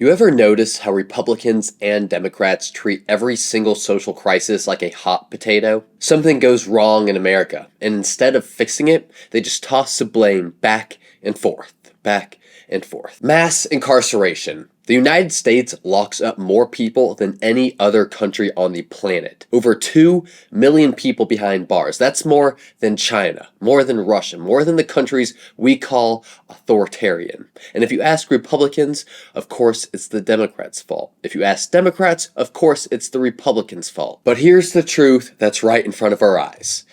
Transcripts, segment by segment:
You ever notice how Republicans and Democrats treat every single social crisis like a hot potato? Something goes wrong in America, and instead of fixing it, they just toss the blame back and forth, back and forth. Mass incarceration. The United States locks up more people than any other country on the planet. Over 2 million people behind bars. That's more than China, more than Russia, more than the countries we call authoritarian. And if you ask Republicans, of course it's the Democrats' fault. If you ask Democrats, of course it's the Republicans' fault. But here's the truth that's right in front of our eyes.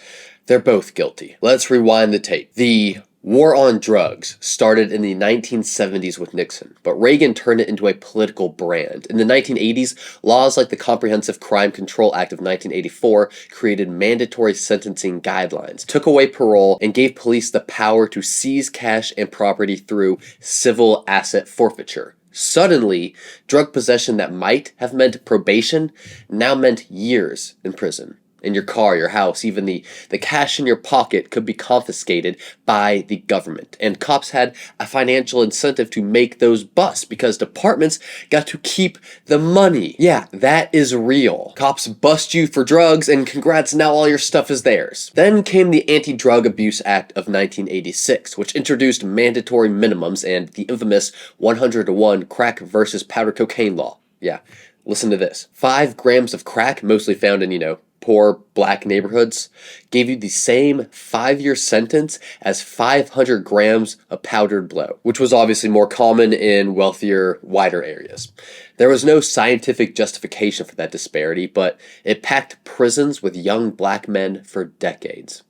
They're both guilty. Let's rewind the tape. The war on drugs started in the 1970s with Nixon, but Reagan turned it into a political brand. In the 1980s, laws like the Comprehensive Crime Control Act of 1984 created mandatory sentencing guidelines, took away parole, and gave police the power to seize cash and property through civil asset forfeiture. Suddenly, drug possession that might have meant probation now meant years in prison. In your car, your house, even the cash in your pocket could be confiscated by the government. And cops had a financial incentive to make those busts because departments got to keep the money. Yeah, that is real. Cops bust you for drugs and congrats, now all your stuff is theirs. Then came the Anti-Drug Abuse Act of 1986, which introduced mandatory minimums and the infamous 100-to-1 crack versus powder cocaine law. Yeah, listen to this. 5 grams of crack, mostly found in, poor black neighborhoods, gave you the same 5-year sentence as 500 grams of powdered blow, which was obviously more common in wealthier, wider areas. There was no scientific justification for that disparity, but it packed prisons with young black men for decades.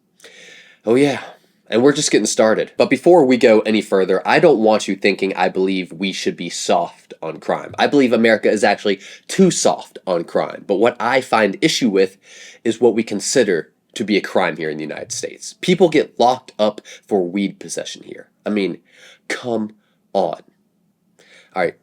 Oh yeah, and we're just getting started. But before we go any further, I don't want you thinking I believe we should be soft on crime. I believe America is actually too soft on crime. But what I find issue with is what we consider to be a crime here in the United States. People get locked up for weed possession here. I mean, come on. All right,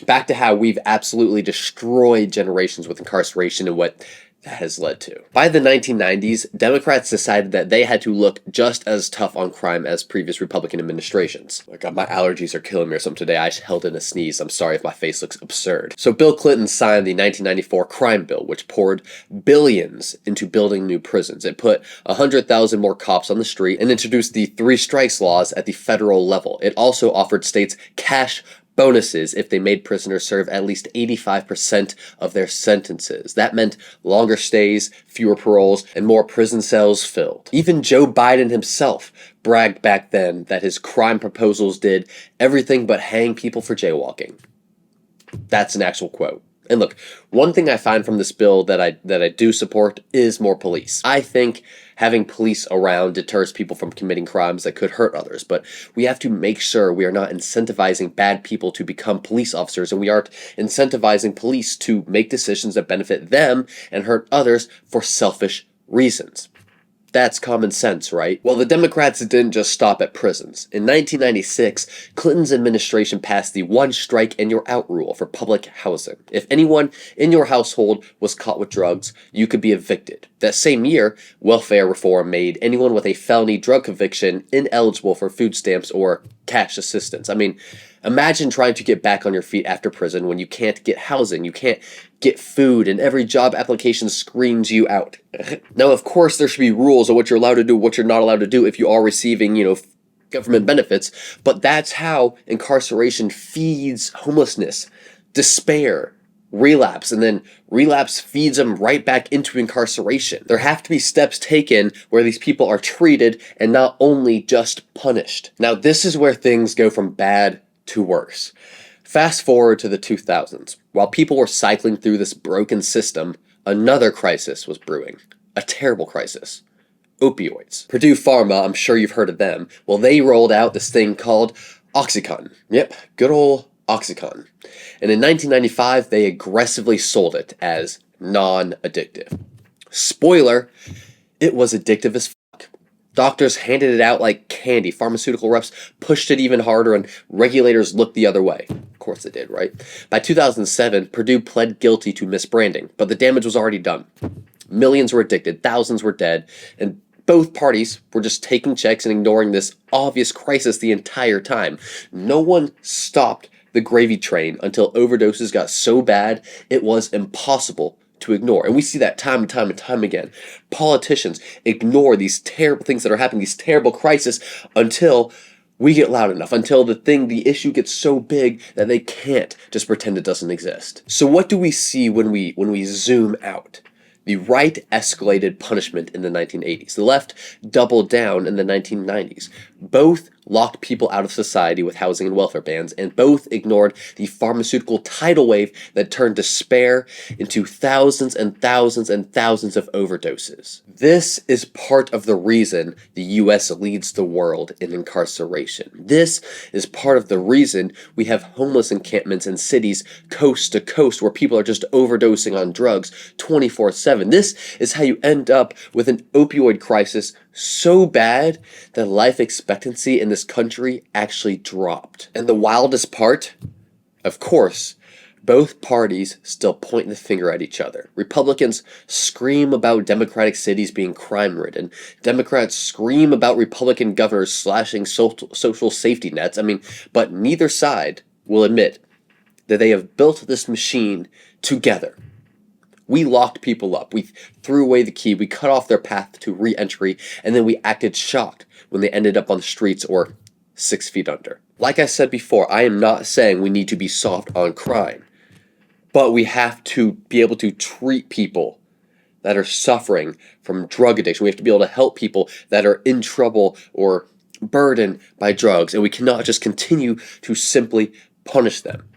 back to how we've absolutely destroyed generations with incarceration and what that has led to. By the 1990s, Democrats decided that they had to look just as tough on crime as previous Republican administrations. Oh my God, my allergies are killing me or something today. I held in a sneeze. I'm sorry if my face looks absurd. So Bill Clinton signed the 1994 crime bill, which poured billions into building new prisons. It put 100,000 more cops on the street and introduced the 3 strikes laws at the federal level. It also offered states cash bonuses if they made prisoners serve at least 85% of their sentences. That meant longer stays, fewer paroles, and more prison cells filled. Even Joe Biden himself bragged back then that his crime proposals did everything but hang people for jaywalking. That's an actual quote. And look, one thing I find from this bill that I do support is more police. I think having police around deters people from committing crimes that could hurt others, but we have to make sure we are not incentivizing bad people to become police officers, and we aren't incentivizing police to make decisions that benefit them and hurt others for selfish reasons. That's common sense, right? Well, the Democrats didn't just stop at prisons. In 1996, Clinton's administration passed the one strike and you're out rule for public housing. If anyone in your household was caught with drugs, you could be evicted. That same year, welfare reform made anyone with a felony drug conviction ineligible for food stamps or cash assistance. I mean, imagine trying to get back on your feet after prison when you can't get housing, you can't get food, and every job application screams you out. Now, of course, there should be rules on what you're allowed to do, what you're not allowed to do if you are receiving, government benefits, but that's how incarceration feeds homelessness, despair, relapse, and then relapse feeds them right back into incarceration. There have to be steps taken where these people are treated and not only just punished. Now, this is where things go from bad to worse. Fast forward to the 2000s. While people were cycling through this broken system, another crisis was brewing. A terrible crisis. Opioids. Purdue Pharma, I'm sure you've heard of them. Well, they rolled out this thing called Oxycontin. Yep, good old Oxycontin. And in 1995, they aggressively sold it as non-addictive. Spoiler, it was addictive as fuck. Doctors handed it out like candy. Pharmaceutical reps pushed it even harder, and regulators looked the other way. Of course they did, right? By 2007, Purdue pled guilty to misbranding, but the damage was already done. Millions were addicted, thousands were dead, and both parties were just taking checks and ignoring this obvious crisis the entire time. No one stopped the gravy train until overdoses got so bad it was impossible to ignore. And we see that time and time and time again. Politicians ignore these terrible things that are happening, these terrible crises, until we get loud enough, until the issue gets so big that they can't just pretend it doesn't exist. So what do we see when we zoom out? The right escalated punishment in the 1980s. The left doubled down in the 1990s. Both locked people out of society with housing and welfare bans, and both ignored the pharmaceutical tidal wave that turned despair into thousands and thousands and thousands of overdoses. This is part of the reason the US leads the world in incarceration. This is part of the reason we have homeless encampments in cities coast to coast where people are just overdosing on drugs 24/7. This is how you end up with an opioid crisis so bad that life expectancy in this country actually dropped. And the wildest part, of course, both parties still point the finger at each other. Republicans scream about Democratic cities being crime-ridden. Democrats scream about Republican governors slashing social safety nets. But neither side will admit that they have built this machine together. We locked people up. We threw away the key. We cut off their path to re-entry, and then we acted shocked when they ended up on the streets or 6 feet under. Like I said before, I am not saying we need to be soft on crime, but we have to be able to treat people that are suffering from drug addiction. We have to be able to help people that are in trouble or burdened by drugs, and we cannot just continue to simply punish them.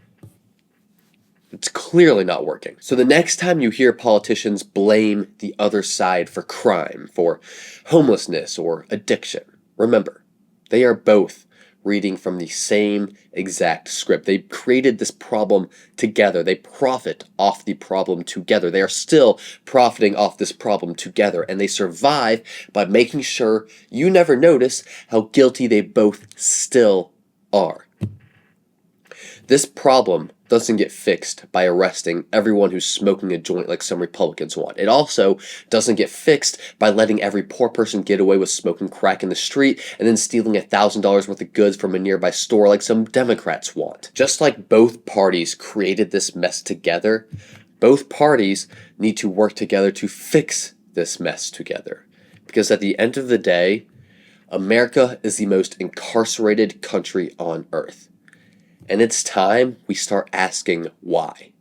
It's clearly not working. So the next time you hear politicians blame the other side for crime, for homelessness or addiction, remember, they are both reading from the same exact script. They created this problem together. They profit off the problem together. They are still profiting off this problem together, and they survive by making sure you never notice how guilty they both still are. This problem doesn't get fixed by arresting everyone who's smoking a joint like some Republicans want. It also doesn't get fixed by letting every poor person get away with smoking crack in the street and then stealing $1,000 worth of goods from a nearby store like some Democrats want. Just like both parties created this mess together, both parties need to work together to fix this mess together. Because at the end of the day, America is the most incarcerated country on earth. And it's time we start asking why.